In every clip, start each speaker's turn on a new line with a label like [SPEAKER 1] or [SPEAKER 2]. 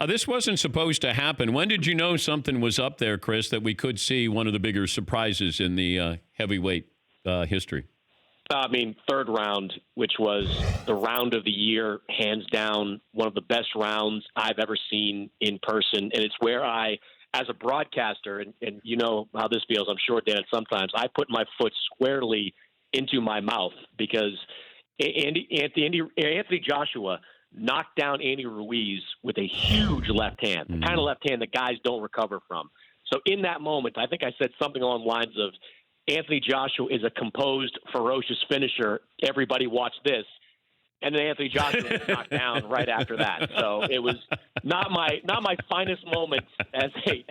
[SPEAKER 1] This wasn't supposed to happen. When did you know something was up there, Chris, that we could see one of the bigger surprises in the heavyweight history?
[SPEAKER 2] I mean, third round, which was the round of the year, hands down, one of the best rounds I've ever seen in person. And it's where I, as a broadcaster, and you know how this feels, I'm sure, Dan, sometimes I put my foot squarely into my mouth because Anthony Joshua knocked down Andy Ruiz with a huge left hand, the kind of left hand that guys don't recover from. So in that moment, I think I said something along the lines of, Anthony Joshua is a composed, ferocious finisher. Everybody watch this. And then Anthony Joshua was knocked down right after that. So it was not my finest moment as a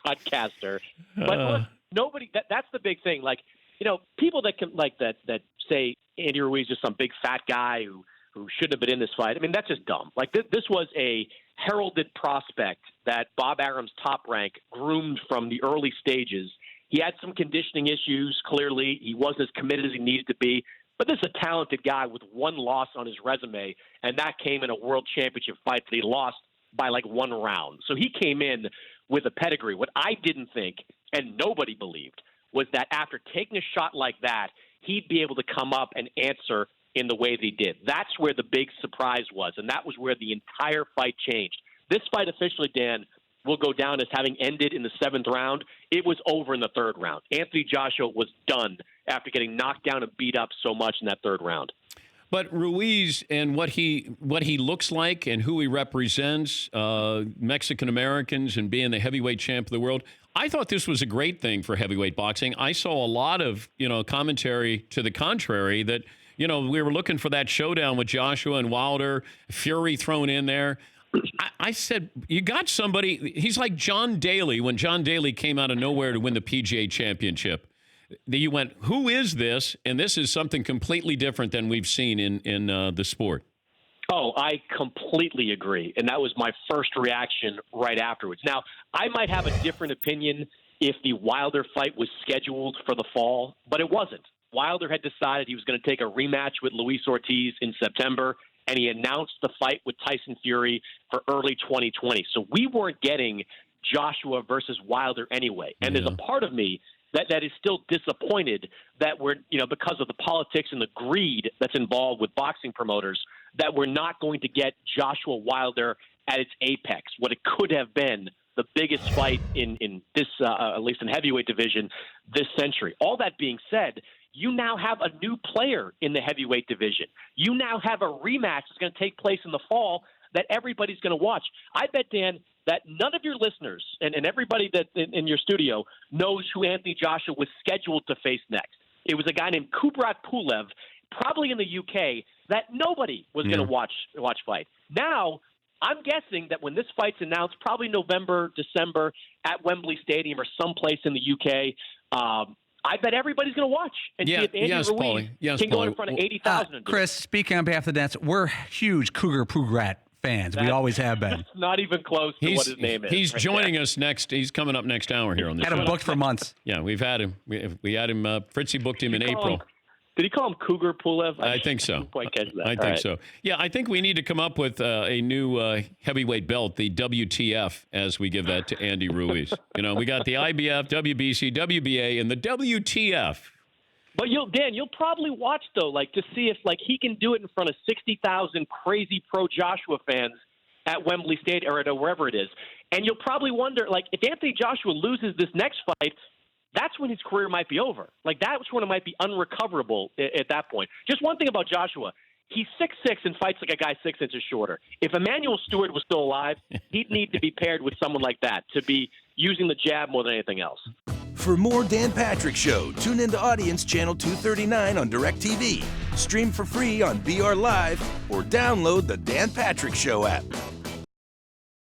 [SPEAKER 2] broadcaster. But look, nobody that's the big thing. Like, you know, people that can that say Andy Ruiz is some big fat guy who shouldn't have been in this fight. I mean, that's just dumb. Like this was a heralded prospect that Bob Arum's Top Rank groomed from the early stages. He had some conditioning issues, clearly. He wasn't as committed as he needed to be. But this is a talented guy with one loss on his resume, and that came in a world championship fight that he lost by like one round. So he came in with a pedigree. What I didn't think, and nobody believed, was that after taking a shot like that, he'd be able to come up and answer in the way that he did. That's where the big surprise was, and that was where the entire fight changed. This fight officially, Dan, will go down as having ended in the seventh round. It was over in the third round. Anthony Joshua was done after getting knocked down and beat up so much in that third round.
[SPEAKER 1] But Ruiz and what he looks like and who he represents, Mexican Americans and being the heavyweight champ of the world, I thought this was a great thing for heavyweight boxing. I saw a lot of commentary to the contrary that we were looking for that showdown with Joshua and Wilder, Fury thrown in there. I said, you got somebody, he's like John Daly, when John Daly came out of nowhere to win the PGA championship. You went, who is this? And this is something completely different than we've seen in the sport.
[SPEAKER 2] Oh, I completely agree. And that was my first reaction right afterwards. Now, I might have a different opinion if the Wilder fight was scheduled for the fall, but it wasn't. Wilder had decided he was going to take a rematch with Luis Ortiz in September, and he announced the fight with Tyson Fury for early 2020. So we weren't getting Joshua versus Wilder anyway. And there's a part of me that is still disappointed that we're, because of the politics and the greed that's involved with boxing promoters, that we're not going to get Joshua Wilder at its apex, what it could have been the biggest fight in this, at least in heavyweight division, this century. All that being said, you now have a new player in the heavyweight division. You now have a rematch that's going to take place in the fall that everybody's going to watch. I bet, Dan, that none of your listeners and everybody that in your studio knows who Anthony Joshua was scheduled to face next. It was a guy named Kubrat Pulev, probably in the UK, that nobody was going to watch fight. Now, I'm guessing that when this fight's announced, probably November, December, at Wembley Stadium or someplace in the UK, I bet everybody's going to watch and see if Andy Ruiz can go in front of 80,000.
[SPEAKER 3] Chris, speaking on behalf of the Nets, we're huge Cougar Pugrat fans. We always have been.
[SPEAKER 2] Not even close to what his name is.
[SPEAKER 1] He's joining us next. He's coming up next hour here on this show.
[SPEAKER 3] Had him booked for months.
[SPEAKER 1] Yeah, we've had him. We had him. Fritzy booked him in April.
[SPEAKER 2] Did he call him Cougar Pulev?
[SPEAKER 1] I think so.
[SPEAKER 2] Didn't quite catch that.
[SPEAKER 1] I think so. Yeah, I think we need to come up with a new heavyweight belt, the WTF, as we give that to Andy Ruiz. We got the IBF, WBC, WBA, and the WTF.
[SPEAKER 2] But Dan, you'll probably watch though, to see if he can do it in front of 60,000 crazy pro Joshua fans at Wembley Stadium or wherever it is, and you'll probably wonder, if Anthony Joshua loses this next fight, that's when his career might be over. That's when it might be unrecoverable at that point. Just one thing about Joshua. He's 6'6" and fights like a guy 6 inches shorter. If Emmanuel Stewart was still alive, he'd need to be paired with someone like that to be using the jab more than anything else.
[SPEAKER 4] For more Dan Patrick Show, tune into Audience Channel 239 on DirecTV. Stream for free on BR Live or download the Dan Patrick Show app.